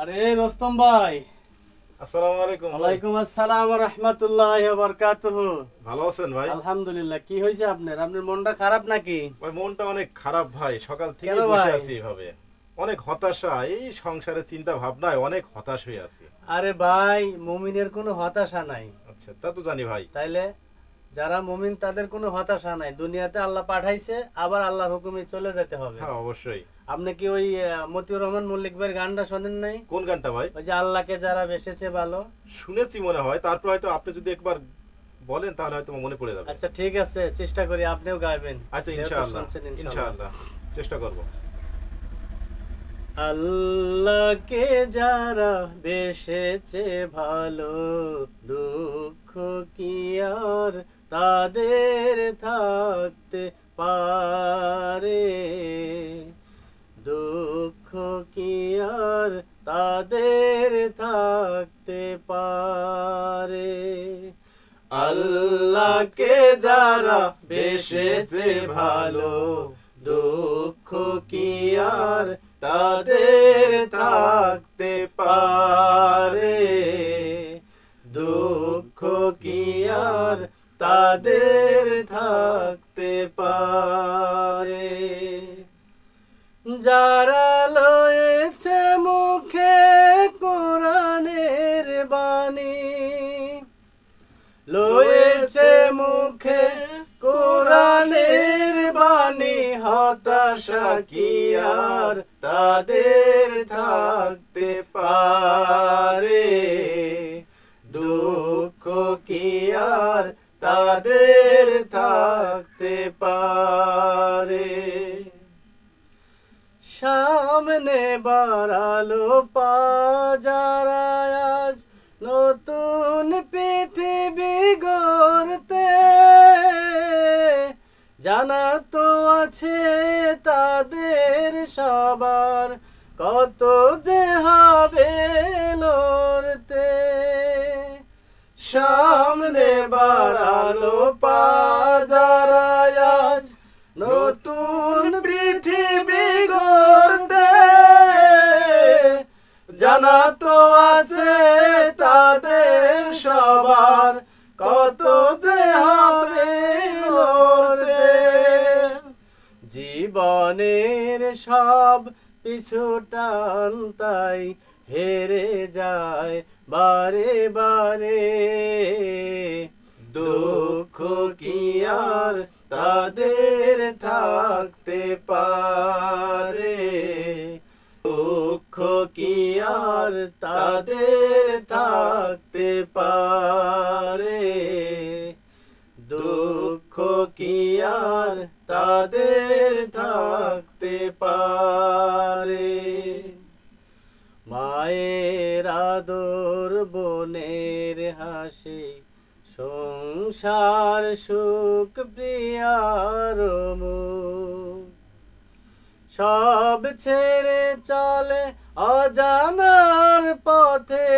আরে রোস্তম ভাই, আসসালামু আলাইকুম ভাই। ওয়ালাইকুম আসসালাম ওয়া রাহমাতুল্লাহি ওয়া বারাকাতুহু। ভালো আছেন ভাই? আলহামদুলিল্লাহ। কি হয়েছে আপনার? আপনার মনটা খারাপ নাকি? ভাই মনটা অনেক খারাপ ভাই, সকাল থেকে কেন বসে ভাই? আছি এইভাবে। অনেক হতাশা, এই সংসারের চিন্তা ভাবনায় অনেক হতাশ হয়ে আছি। আরে ভাই, মুমিনের কোনো হতাশা নাই। আচ্ছা, তা তো জানি ভাই। তাইলে যারা মুমিন তাদের কোনো হতাশা নাই। দুনিয়াতে আল্লাহ পাঠাইছে, আবার আল্লাহর হুকুমে চলে যেতে হবে। হ্যাঁ অবশ্যই। আপনি কি ওই মতিউর রহমান মল্লিক ভাইয়ের গানটা শোনেন নাই? কোন গানটা ভাই? ওই যে আল্লাহকে যারা বেসেছে ভালো। শুনেছি মনে হয়, তারপর হয়তো আপনি যদি একবার বলেন তাহলে হয়তো মনে পড়ে যাবে। আচ্ছা ঠিক আছে, চেষ্টা করি আপনিও গাইবেন। আচ্ছা যেহেতু ইনশাআল্লাহ, শুনছেন ইনশাআল্লাহ চেষ্টা করব। আল্লাহকে যারা বেসেছে ভালো, দুঃখ কি আর তাদের থাকতে পারে? দুঃখ কি আর তাদের থাকতে পারে? আল্লাহকে যারা বেসেছে ভালো, দুঃখ কি আর তাদের থাকতে পারে? দুঃখ কি আর তাদের থাকতে পারে? যারা লয়েছে মুখে কোরআনের বাণী, লয়েছে মুখে কোরআনের বাণী, হতাশা কি আর তাদের থাকতে পারে? দুঃখ কি আর তাদের থাকতে পারে? সামনে বাড়ালো পা যারা আজ নতুন পৃথিবী গড়তে, জানা তো আছে তাদের সবার কত যে হবে লড়তে। সামনে বাড়ালো পা যারা আজ নতুন পৃথিবী গড়তে, জানা তো আছে তাদের সবার কত যে হবে লড়তে। জীবনের সব পিছু টান তাই হেরে যায় বারে বারে। দুঃখ কি আর তাদের থাকতে পারে? দুঃখ কি আর তাদের থাকতে পারে? দুঃখ কি আর তাদের থাকতে পারে? মায়ের আদর, বোনের হাসি, সংসার সুখ প্রিয়ার মুখ, সব ছেড়ে চলে অজানার পথে,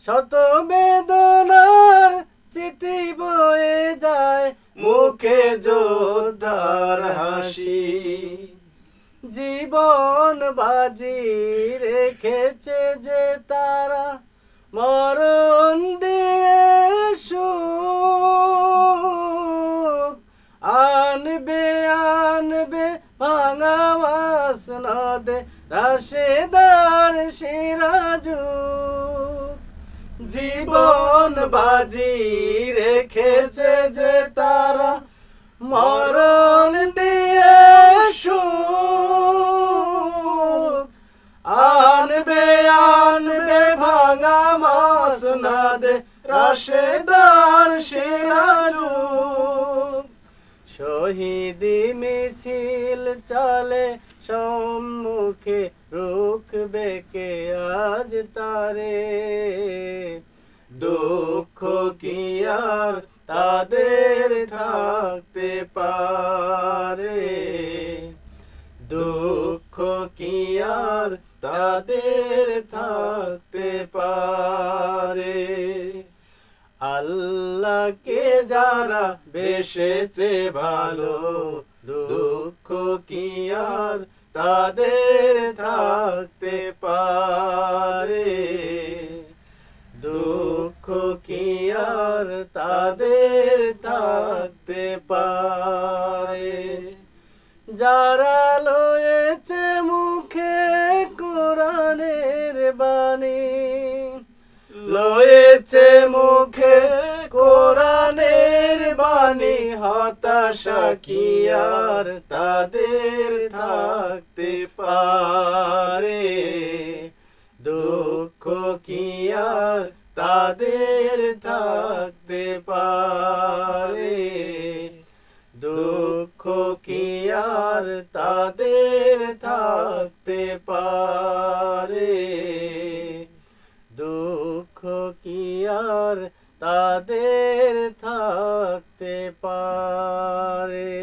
শত বেদনার স্মৃতি বয়ে যায় মুখে যোদ্ধার হাসি। জীবন বাজি রেখেছে যে তারা, মরণ দিয়ে সুখ আনবে আনবে ভাঙা মাসনদে রাশেদার সিরাজুক। জীবন বাজি রেখেছে যে তারা, মরণ দিয়ে সুখ আনবে আনবে ভাঙা মাসনদে রাশেদার সিরাজুক। শহীদি মিছিল চলে সম্মুখে, রুখবে কে আজ তারে? দুঃখ কি আর তাদের থাকতে পারে? দুঃখ কি আর তাদের থাকতে পারে? আল্লাহকে যারা বেসেছে ভালো, দুঃখ কি আর তাদের থাকতে পারে? থাকতে পারে। যারা লয়েছে মুখে কোরআনের বাণী, লয়েছে মুখে কোরআনের বাণী, হতাশা কি আর তাদের থাকতে পারে, দুঃখ কি আর তাদের থাকতে পারে, দুঃখ কি আর তাদের থাকতে পারে, দুঃখ কি আর তাদের থাকতে পারে।